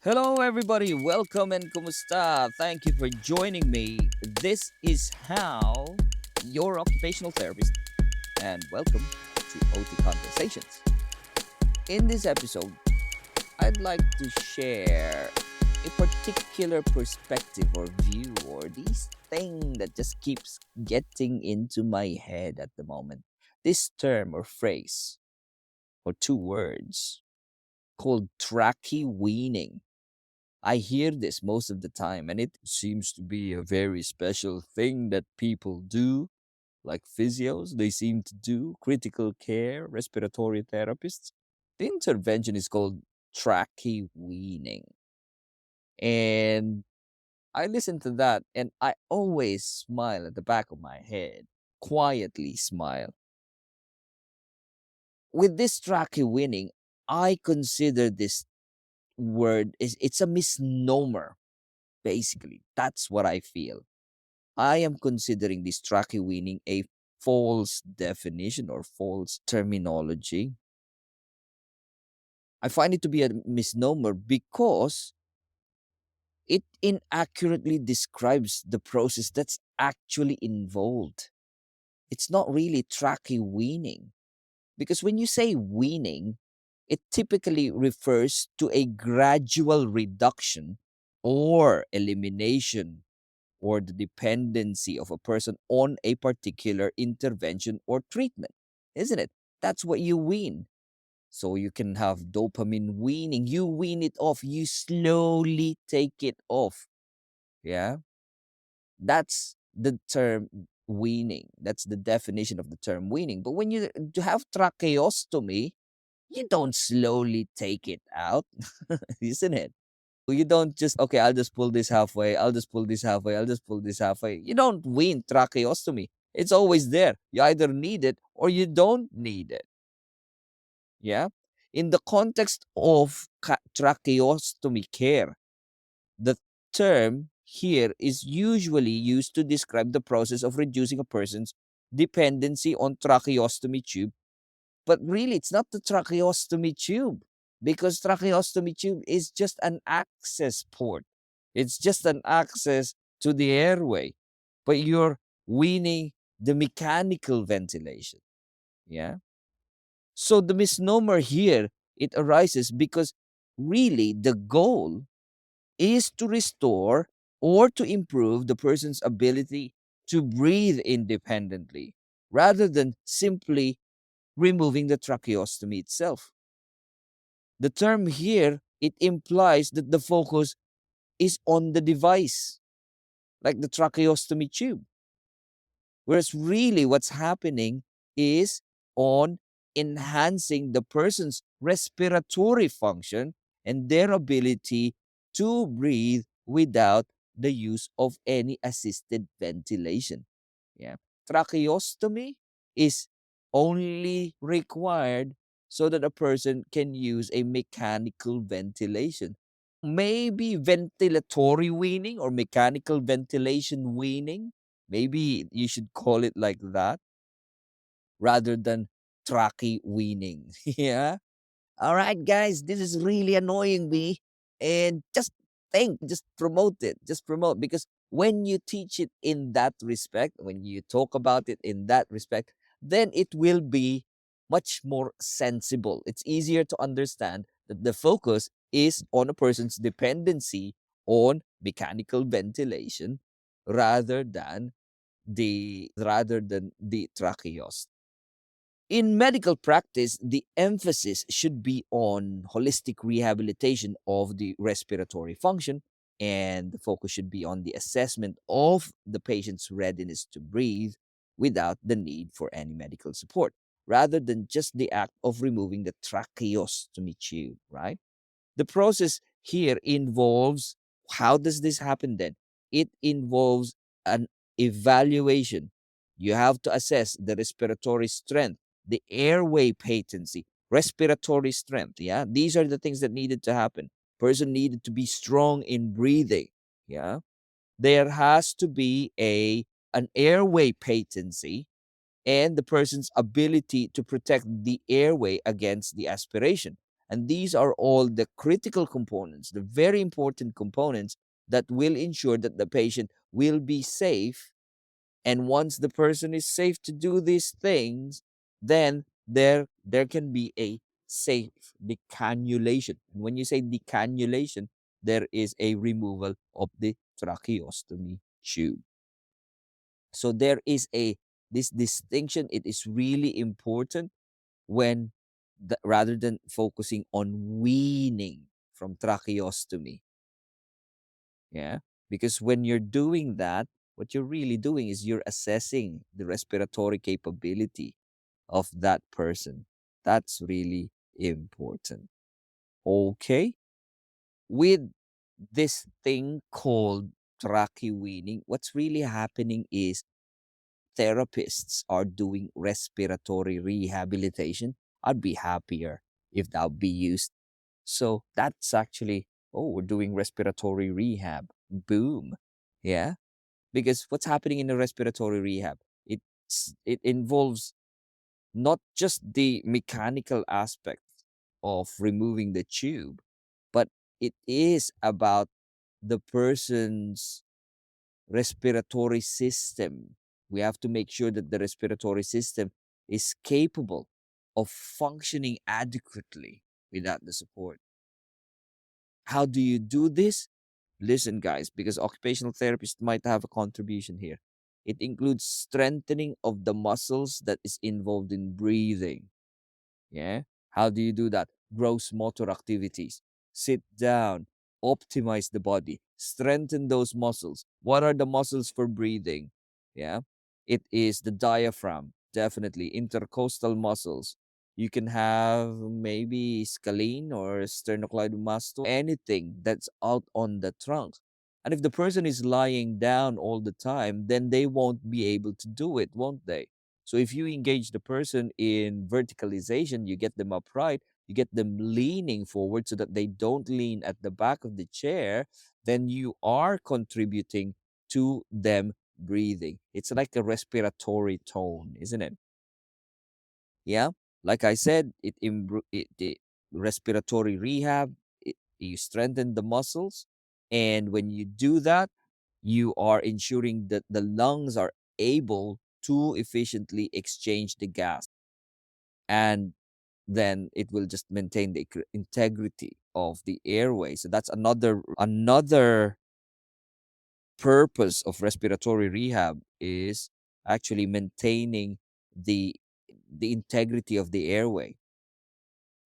Hello, everybody. Welcome and kumusta. Thank you for joining me. This is How, your occupational therapist, and welcome to OT Conversations. In this episode, I'd like to share a particular perspective or view or this thing that just keeps getting into my head at the moment. This term or phrase or two words called trache weaning. I hear this most of the time, and it seems to be a very special thing that people do, like physios, they seem to do, critical care, respiratory therapists. The intervention is called trache weaning. And I listen to that, and I always smile at the back of my head, quietly smile. With this trache weaning, I consider this word is it's a misnomer. Basically, that's what I feel. I am considering this trache weaning a false definition or false terminology. I find it to be a misnomer because it inaccurately describes the process that's actually involved. It's not really trache weaning because when you say weaning, it typically refers to a gradual reduction or elimination or the dependency of a person on a particular intervention or treatment, isn't it? That's what you wean. So you can have dopamine weaning. You wean it off. You slowly take it off. Yeah. That's the term weaning. That's the definition of the term weaning. But when you have tracheostomy, you don't slowly take it out, isn't it? You don't just, okay, I'll just pull this halfway, I'll just pull this halfway, I'll just pull this halfway. You don't win tracheostomy. It's always there. You either need it or you don't need it. Yeah. In the context of tracheostomy care, the term here is usually used to describe the process of reducing a person's dependency on tracheostomy tube. But really, it's not the tracheostomy tube because tracheostomy tube is just an access port. It's just an access to the airway. But you're weaning the mechanical ventilation. Yeah. So the misnomer here, it arises because really the goal is to restore or to improve the person's ability to breathe independently rather than simply removing the tracheostomy itself. The term here, it implies that the focus is on the device, like the tracheostomy tube. Whereas really what's happening is on enhancing the person's respiratory function and their ability to breathe without the use of any assisted ventilation. Yeah. Tracheostomy is only required so that a person can use a mechanical ventilation. Maybe ventilatory weaning or mechanical ventilation weaning. Maybe you should call it like that rather than trache weaning. Yeah. All right, guys, this is really annoying me. And just promote it. Just promote because when you teach it in that respect, when you talk about it in that respect, then it will be much more sensible. It's easier to understand that the focus is on a person's dependency on mechanical ventilation rather than the tracheostomy. In medical practice, the emphasis should be on holistic rehabilitation of the respiratory function, and the focus should be on the assessment of the patient's readiness to breathe without the need for any medical support, rather than just the act of removing the tracheostomy tube, right? The process here involves how does this happen then? It involves an evaluation. You have to assess the respiratory strength, the airway patency, respiratory strength. Yeah, these are the things that needed to happen. Person needed to be strong in breathing. Yeah, there has to be an airway patency and the person's ability to protect the airway against the aspiration. And these are all the critical components, the very important components that will ensure that the patient will be safe. And once the person is safe to do these things, then there can be a safe decannulation. When you say decannulation, there is a removal of the tracheostomy tube. So there is a this distinction. It is really important when rather than focusing on weaning from tracheostomy. Yeah, because when you're doing that, what you're really doing is you're assessing the respiratory capability of that person. That's really important. Okay, with this thing called trache weaning, what's really happening is therapists are doing respiratory rehabilitation. I'd be happier if that would be used. So that's actually, oh, we're doing respiratory rehab. Boom. Yeah. Because what's happening in the respiratory rehab? It involves not just the mechanical aspect of removing the tube, but it is about the person's respiratory system. We have to make sure that the respiratory system is capable of functioning adequately without the support. How do you do this? Listen, guys, because occupational therapists might have a contribution here. It includes strengthening of the muscles that is involved in breathing. Yeah. How do you do that? Gross motor activities. Sit down, optimize the body, strengthen those muscles. What are the muscles for breathing? Yeah. It is the diaphragm, definitely. Intercostal muscles. You can have maybe scalene or sternocleidomastoid, anything that's out on the trunk. And if the person is lying down all the time, then they won't be able to do it, won't they? So if you engage the person in verticalization, you get them upright, you get them leaning forward so that they don't lean at the back of the chair, then you are contributing to them breathing. It's like a respiratory tone, isn't it? Yeah. Like I said, it respiratory rehab, you strengthen the muscles. And when you do that, you are ensuring that the lungs are able to efficiently exchange the gas, and then it will just maintain the integrity of the airway. So that's another purpose of respiratory rehab, is actually maintaining the the integrity of the airway.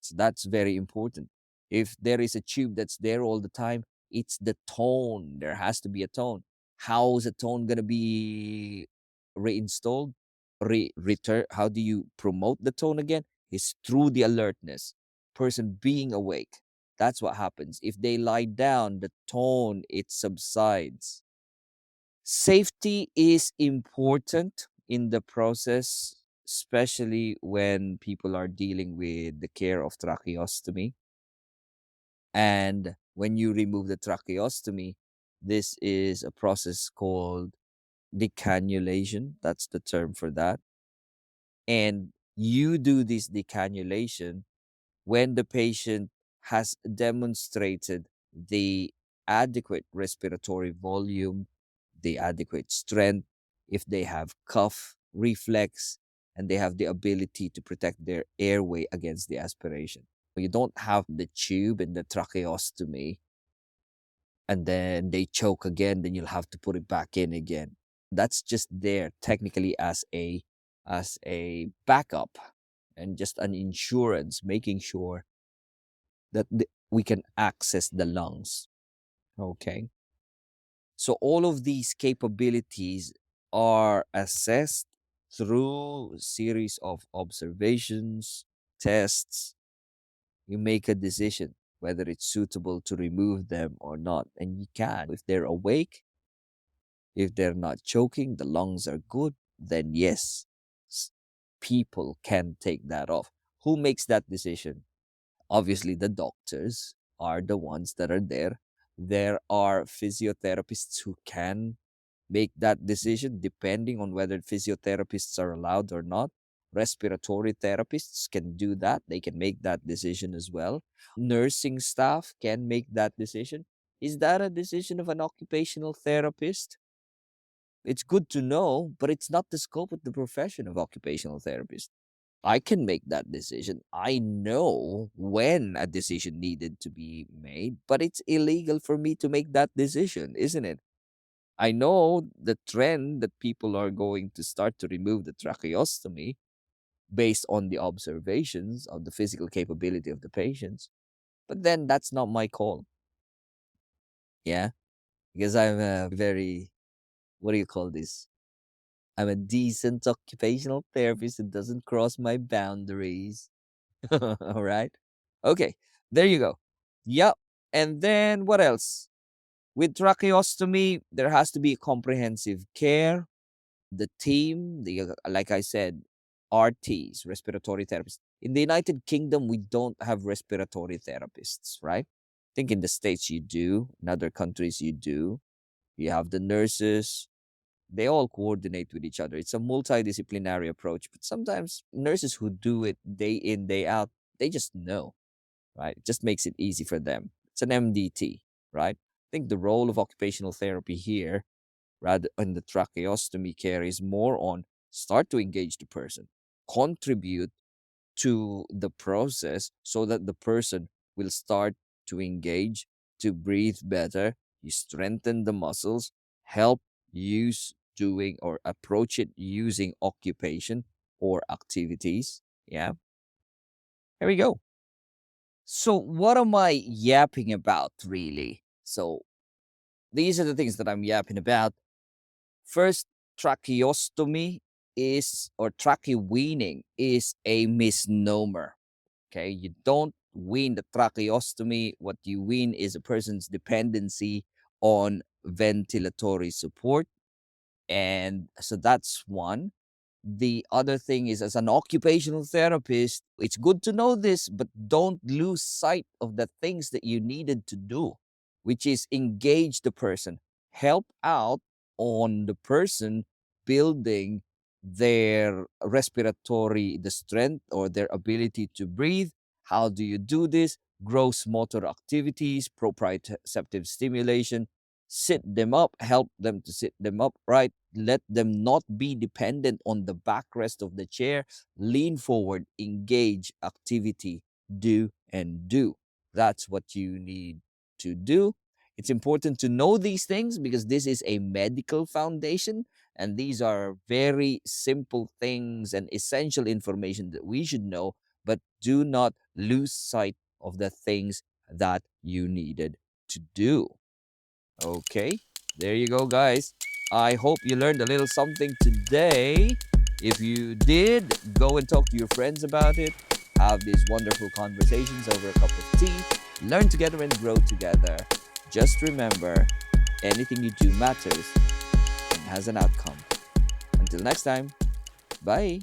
So that's very important. If there is a tube that's there all the time, it's the tone. There has to be a tone. How is the tone going to be reinstalled? Return. How do you promote the tone again? Is through the alertness, person being awake. That's what happens. If they lie down, the tone, it subsides. Safety is important in the process, especially when people are dealing with the care of tracheostomy. And when you remove the tracheostomy, this is a process called decannulation. That's the term for that. And you do this decannulation when the patient has demonstrated the adequate respiratory volume, the adequate strength, if they have cough reflex, and they have the ability to protect their airway against the aspiration. You don't have the tube and the tracheostomy, and then they choke again, then you'll have to put it back in again. That's just there technically as a backup and just an insurance, making sure that we can access the lungs. Okay. So all of these capabilities are assessed through a series of observations, tests. You make a decision whether it's suitable to remove them or not. And you can. If they're awake, if they're not choking, the lungs are good, then yes, people can take that off. Who makes that decision? Obviously, the doctors are the ones that are there. There are physiotherapists who can make that decision depending on whether physiotherapists are allowed or not. Respiratory therapists can do that. They can make that decision as well. Nursing staff can make that decision. Is that a decision of an occupational therapist? It's good to know, but it's not the scope of the profession of occupational therapist. I can make that decision. I know when a decision needed to be made, but it's illegal for me to make that decision, isn't it? I know the trend that people are going to start to remove the tracheostomy based on the observations of the physical capability of the patients, but then that's not my call. Yeah, because I'm a very, what do you call this? I'm a decent occupational therapist that doesn't cross my boundaries. All right. Okay. There you go. Yep. And then what else? With tracheostomy, there has to be comprehensive care. The team, like I said, RTs, respiratory therapists. In the United Kingdom, we don't have respiratory therapists, right? I think in the States you do, in other countries you do. You have the nurses, they all coordinate with each other. It's a multidisciplinary approach, but sometimes nurses who do it day in, day out, they just know, right? It just makes it easy for them. It's an MDT, right? I think the role of occupational therapy here, rather in the tracheostomy care, is more on start to engage the person, contribute to the process so that the person will start to engage, to breathe better. You strengthen the muscles, help use doing or approach it using occupation or activities. Yeah, here we go. So, what am I yapping about really? So, these are the things that I'm yapping about. First, tracheostomy is, or trache weaning is a misnomer. Okay, you don't wean the tracheostomy. What you wean is a person's dependency on ventilatory support. And so that's one. The other thing is, as an occupational therapist, it's good to know this, but don't lose sight of the things that you needed to do, which is engage the person, help out on the person building their respiratory, the strength or their ability to breathe. How do you do this? Gross motor activities, proprioceptive stimulation, sit them up, help them to sit them up, right? Let them not be dependent on the backrest of the chair. Lean forward, engage, activity, do, and do. That's what you need to do. It's important to know these things because this is a medical foundation, and these are very simple things and essential information that we should know, but do not lose sight of the things that you needed to do. Okay, there you go, guys. I hope you learned a little something today. If you did, go and talk to your friends about it. Have these wonderful conversations over a cup of tea. Learn together and grow together. Just remember, anything you do matters and has an outcome. Until next time, bye.